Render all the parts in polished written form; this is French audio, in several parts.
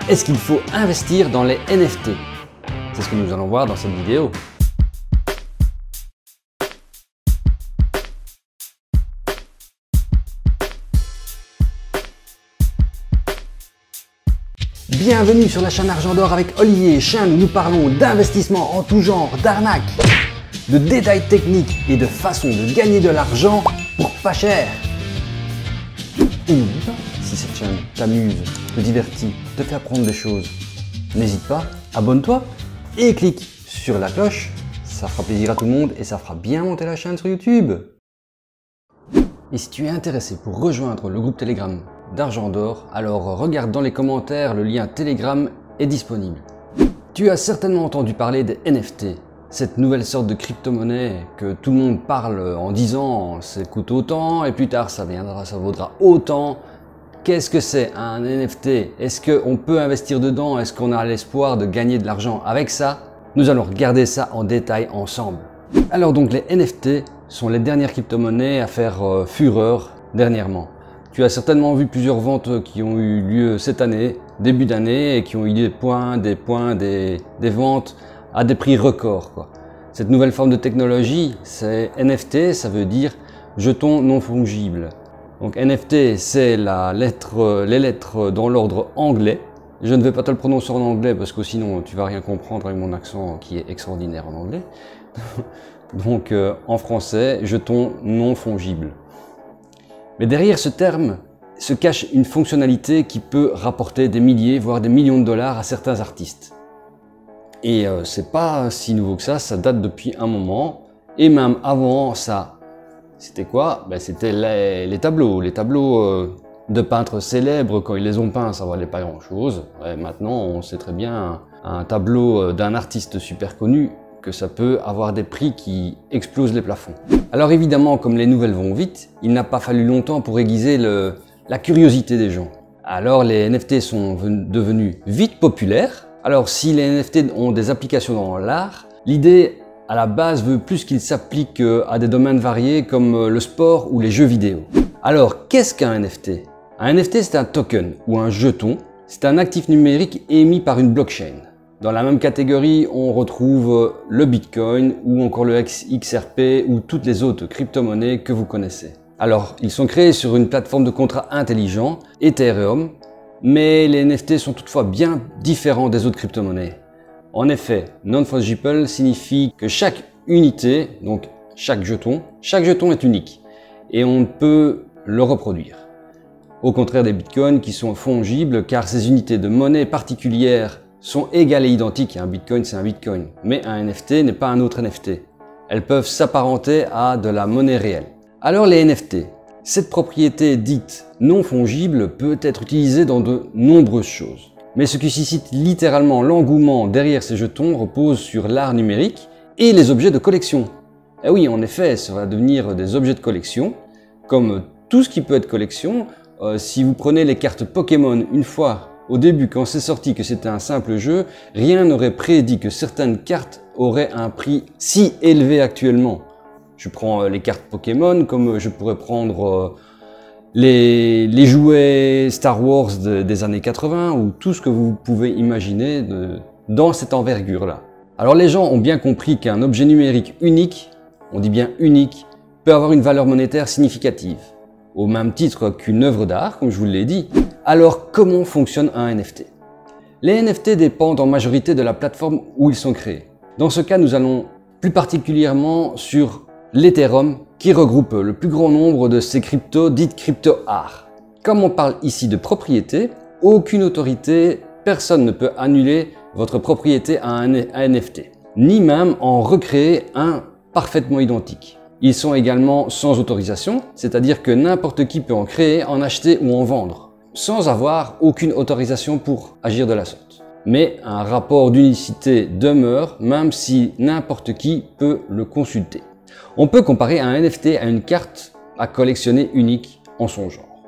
Est-ce qu'il faut investir dans les NFT? C'est ce que nous allons voir dans cette vidéo. Bienvenue sur la chaîne Argent d'Or avec Olivier, chaîne où nous parlons d'investissement en tout genre, d'arnaques, de détails techniques et de façons de gagner de l'argent pour pas cher. Et n'oublie pas, si cette chaîne t'amuse, te divertit, te fait apprendre des choses, n'hésite pas, abonne-toi et clique sur la cloche, ça fera plaisir à tout le monde et ça fera bien monter la chaîne sur YouTube. Et si tu es intéressé pour rejoindre le groupe Telegram d'Argent d'Or, alors regarde dans les commentaires, le lien Telegram est disponible. Tu as certainement entendu parler des NFT, cette nouvelle sorte de crypto-monnaie que tout le monde parle en disant ça coûte autant et plus tard ça viendra, ça vaudra autant. Qu'est-ce que c'est un NFT? Est-ce qu'on peut investir dedans? Est-ce qu'on a l'espoir de gagner de l'argent avec ça? Nous allons regarder ça en détail ensemble. Alors donc les NFT sont les dernières crypto-monnaies à faire fureur dernièrement. Tu as certainement vu plusieurs ventes qui ont eu lieu cette année, début d'année, et qui ont eu des ventes à des prix records, quoi. Cette nouvelle forme de technologie, c'est NFT, ça veut dire jetons non fongibles. Donc NFT, c'est les lettres dans l'ordre anglais. Je ne vais pas te le prononcer en anglais parce que sinon tu vas rien comprendre avec mon accent qui est extraordinaire en anglais. Donc en français, jetons non fongibles. Mais derrière ce terme se cache une fonctionnalité qui peut rapporter des milliers, voire des millions de dollars à certains artistes. Et c'est pas si nouveau que ça date depuis un moment. Et même avant ça, c'était quoi? C'était les tableaux. Les tableaux de peintres célèbres, quand ils les ont peints, ça valait pas grand chose. Ouais, maintenant, on sait très bien, un tableau d'un artiste super connu, que ça peut avoir des prix qui explosent les plafonds. Alors évidemment, comme les nouvelles vont vite, il n'a pas fallu longtemps pour aiguiser la curiosité des gens. Alors les NFT sont devenus vite populaires. Alors si les NFT ont des applications dans l'art, l'idée à la base veut plus qu'ils s'appliquent à des domaines variés comme le sport ou les jeux vidéo. Alors qu'est-ce qu'un NFT? Un NFT c'est un token ou un jeton, c'est un actif numérique émis par une blockchain. Dans la même catégorie, on retrouve le Bitcoin ou encore le XRP ou toutes les autres crypto-monnaies que vous connaissez. Alors, ils sont créés sur une plateforme de contrat intelligent, Ethereum, mais les NFT sont toutefois bien différents des autres crypto-monnaies. En effet, non-fungible signifie que chaque unité, donc chaque jeton est unique et on ne peut le reproduire. Au contraire des bitcoins qui sont fongibles car ces unités de monnaie particulières sont égales et identiques. Un bitcoin c'est un bitcoin, mais un NFT n'est pas un autre NFT. Elles peuvent s'apparenter à de la monnaie réelle. Alors les NFT, cette propriété dite non fongible peut être utilisée dans de nombreuses choses. Mais ce qui suscite littéralement l'engouement derrière ces jetons repose sur l'art numérique et les objets de collection. Et oui, en effet, ça va devenir des objets de collection, comme tout ce qui peut être collection. Si vous prenez les cartes Pokémon une fois, au début, quand c'est sorti que c'était un simple jeu, rien n'aurait prédit que certaines cartes auraient un prix si élevé actuellement. Je prends les cartes Pokémon comme je pourrais prendre les jouets Star Wars des années 80 ou tout ce que vous pouvez imaginer dans cette envergure-là. Alors les gens ont bien compris qu'un objet numérique unique, on dit bien unique, peut avoir une valeur monétaire significative, au même titre qu'une œuvre d'art, comme je vous l'ai dit. Alors comment fonctionne un NFT? Les NFT dépendent en majorité de la plateforme où ils sont créés. Dans ce cas, nous allons plus particulièrement sur l'Ethereum qui regroupe le plus grand nombre de ces cryptos dites crypto-art. Comme on parle ici de propriété, aucune autorité, personne ne peut annuler votre propriété à un NFT, ni même en recréer un parfaitement identique. Ils sont également sans autorisation, c'est-à-dire que n'importe qui peut en créer, en acheter ou en vendre, sans avoir aucune autorisation pour agir de la sorte. Mais un rapport d'unicité demeure même si n'importe qui peut le consulter. On peut comparer un NFT à une carte à collectionner unique en son genre.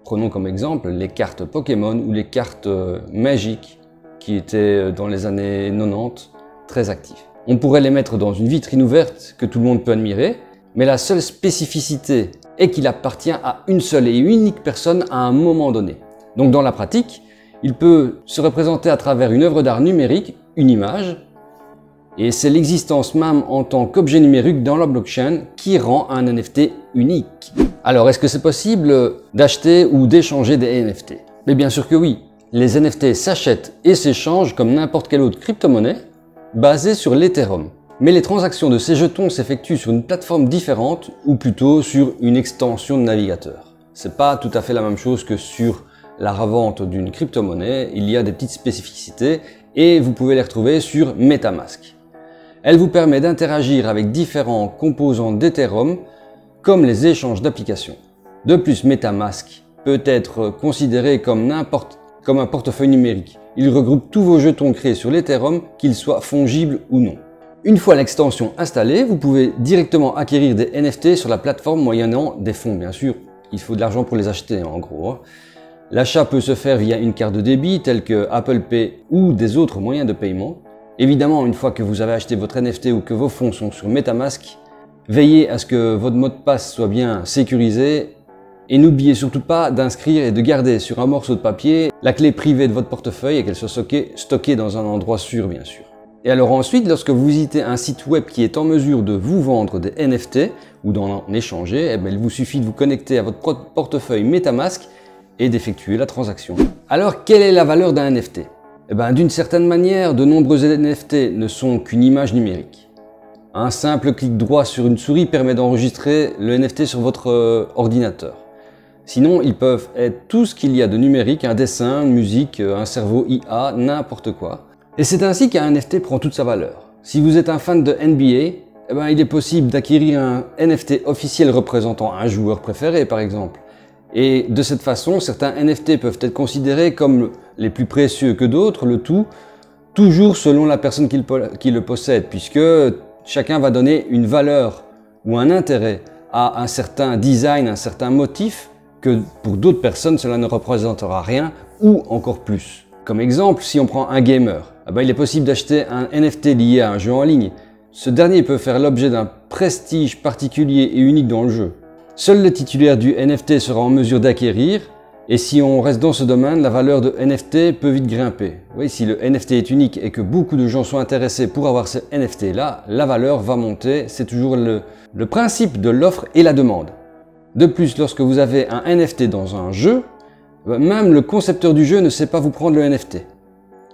Prenons comme exemple les cartes Pokémon ou les cartes Magic qui étaient dans les années 90 très actives. On pourrait les mettre dans une vitrine ouverte que tout le monde peut admirer, mais la seule spécificité est qu'il appartient à une seule et unique personne à un moment donné. Donc dans la pratique, Il peut se représenter à travers une œuvre d'art numérique, une image, et c'est l'existence même en tant qu'objet numérique dans la blockchain qui rend un NFT unique. Alors, est-ce que c'est possible d'acheter ou d'échanger des NFT? Mais bien sûr que oui. Les NFT s'achètent et s'échangent comme n'importe quelle autre crypto-monnaie basée sur l'Ethereum. Mais les transactions de ces jetons s'effectuent sur une plateforme différente ou plutôt sur une extension de navigateur. C'est pas tout à fait la même chose que sur la revente d'une crypto-monnaie. Il y a des petites spécificités et vous pouvez les retrouver sur MetaMask. Elle vous permet d'interagir avec différents composants d'Ethereum comme les échanges d'applications. De plus, MetaMask peut être considéré comme un portefeuille numérique. Il regroupe tous vos jetons créés sur l'Ethereum, qu'ils soient fongibles ou non. Une fois l'extension installée, vous pouvez directement acquérir des NFT sur la plateforme moyennant des fonds, bien sûr. Il faut de l'argent pour les acheter, en gros. L'achat peut se faire via une carte de débit telle que Apple Pay ou des autres moyens de paiement. Évidemment, une fois que vous avez acheté votre NFT ou que vos fonds sont sur MetaMask, veillez à ce que votre mot de passe soit bien sécurisé et n'oubliez surtout pas d'inscrire et de garder sur un morceau de papier la clé privée de votre portefeuille et qu'elle soit stockée dans un endroit sûr, bien sûr. Et alors ensuite, lorsque vous visitez un site web qui est en mesure de vous vendre des NFT ou d'en échanger, il vous suffit de vous connecter à votre portefeuille MetaMask et d'effectuer la transaction. Alors, quelle est la valeur d'un NFT? D'une certaine manière, de nombreux NFT ne sont qu'une image numérique. Un simple clic droit sur une souris permet d'enregistrer le NFT sur votre ordinateur. Sinon, ils peuvent être tout ce qu'il y a de numérique, un dessin, une musique, un cerveau IA, n'importe quoi. Et c'est ainsi qu'un NFT prend toute sa valeur. Si vous êtes un fan de NBA, il est possible d'acquérir un NFT officiel représentant un joueur préféré, par exemple. Et de cette façon, certains NFT peuvent être considérés comme les plus précieux que d'autres, le tout, toujours selon la personne qui le possède, puisque chacun va donner une valeur ou un intérêt à un certain design, un certain motif, que pour d'autres personnes, cela ne représentera rien ou encore plus. Comme exemple, si on prend un gamer, il est possible d'acheter un NFT lié à un jeu en ligne. Ce dernier peut faire l'objet d'un prestige particulier et unique dans le jeu. Seul le titulaire du NFT sera en mesure d'acquérir, et si on reste dans ce domaine, la valeur de NFT peut vite grimper. Oui, si le NFT est unique et que beaucoup de gens sont intéressés pour avoir ce NFT-là, la valeur va monter. C'est toujours le principe de l'offre et la demande. De plus, lorsque vous avez un NFT dans un jeu, même le concepteur du jeu ne sait pas vous prendre le NFT.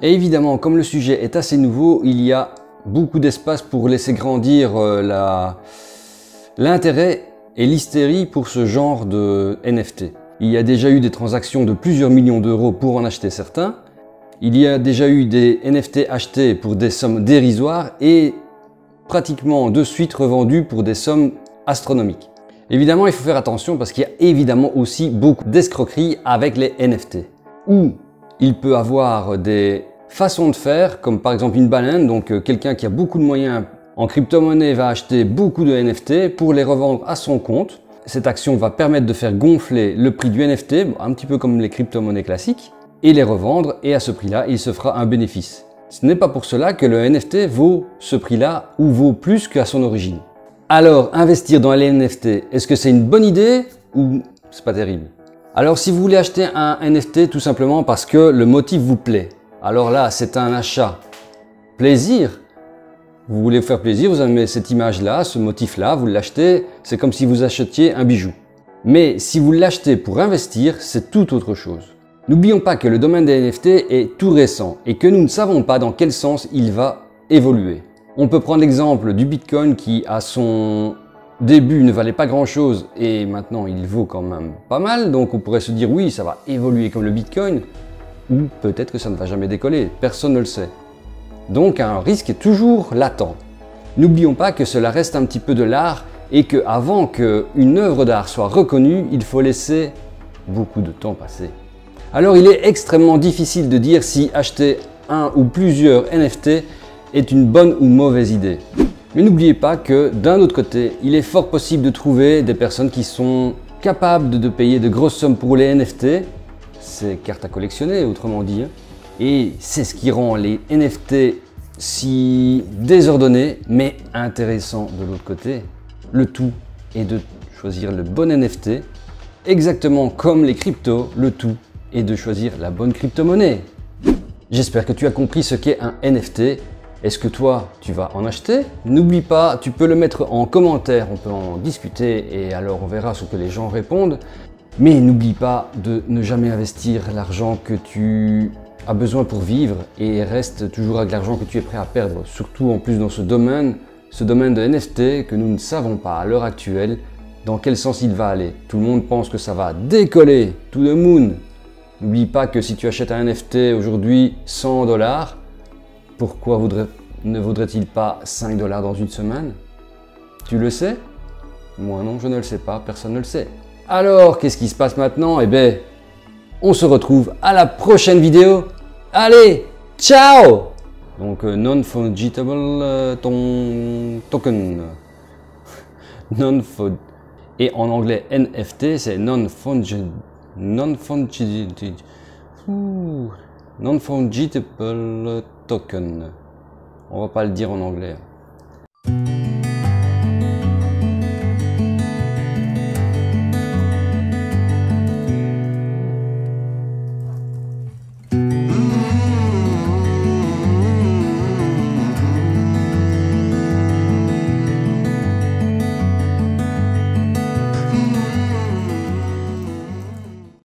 Et évidemment, comme le sujet est assez nouveau, il y a beaucoup d'espace pour laisser grandir l'intérêt et l'hystérie pour ce genre de NFT. Il y a déjà eu des transactions de plusieurs millions d'euros pour en acheter certains. Il y a déjà eu des NFT achetés pour des sommes dérisoires et pratiquement de suite revendus pour des sommes astronomiques. Évidemment, il faut faire attention parce qu'il y a évidemment aussi beaucoup d'escroqueries avec les NFT. Où il peut avoir des façons de faire, comme par exemple une baleine, donc quelqu'un qui a beaucoup de moyens en crypto-monnaie va acheter beaucoup de NFT pour les revendre à son compte. Cette action va permettre de faire gonfler le prix du NFT, un petit peu comme les crypto-monnaies classiques, et les revendre, et à ce prix-là, il se fera un bénéfice. Ce n'est pas pour cela que le NFT vaut ce prix-là ou vaut plus qu'à son origine. Alors, investir dans les NFT, est-ce que c'est une bonne idée ou c'est pas terrible? Alors, si vous voulez acheter un NFT tout simplement parce que le motif vous plaît, alors là, c'est un achat plaisir. Vous voulez vous faire plaisir, vous avez cette image-là, ce motif-là, vous l'achetez, c'est comme si vous achetiez un bijou. Mais si vous l'achetez pour investir, c'est tout autre chose. N'oublions pas que le domaine des NFT est tout récent et que nous ne savons pas dans quel sens il va évoluer. On peut prendre l'exemple du Bitcoin qui, à son début, ne valait pas grand-chose et maintenant il vaut quand même pas mal. Donc on pourrait se dire oui, ça va évoluer comme le Bitcoin ou peut-être que ça ne va jamais décoller, personne ne le sait. Donc un risque est toujours latent. N'oublions pas que cela reste un petit peu de l'art et qu'avant qu'une œuvre d'art soit reconnue, il faut laisser beaucoup de temps passer. Alors il est extrêmement difficile de dire si acheter un ou plusieurs NFT est une bonne ou mauvaise idée. Mais n'oubliez pas que d'un autre côté, il est fort possible de trouver des personnes qui sont capables de payer de grosses sommes pour les NFT, ces cartes à collectionner autrement dit, et c'est ce qui rend les NFT si désordonnés mais intéressants de l'autre côté. Le tout est de choisir le bon NFT, exactement comme les cryptos, le tout et de choisir la bonne crypto-monnaie. J'espère que tu as compris ce qu'est un NFT. Est-ce que toi, tu vas en acheter? N'oublie pas, tu peux le mettre en commentaire, on peut en discuter et alors on verra ce que les gens répondent. Mais n'oublie pas de ne jamais investir l'argent que tu as besoin pour vivre et reste toujours avec l'argent que tu es prêt à perdre. Surtout en plus dans ce domaine de NFT que nous ne savons pas à l'heure actuelle dans quel sens il va aller. Tout le monde pense que ça va décoller, to the moon. N'oublie pas que si tu achètes un NFT aujourd'hui 100 $, pourquoi ne vaudrait-il pas 5 $ dans une semaine? Tu le sais? Moi non, je ne le sais pas, personne ne le sait. Alors, qu'est-ce qui se passe maintenant? Eh bien, on se retrouve à la prochaine vidéo. Allez, ciao! Donc, non-fungible token. Et en anglais, NFT, c'est non-fungible token. On va pas le dire en anglais.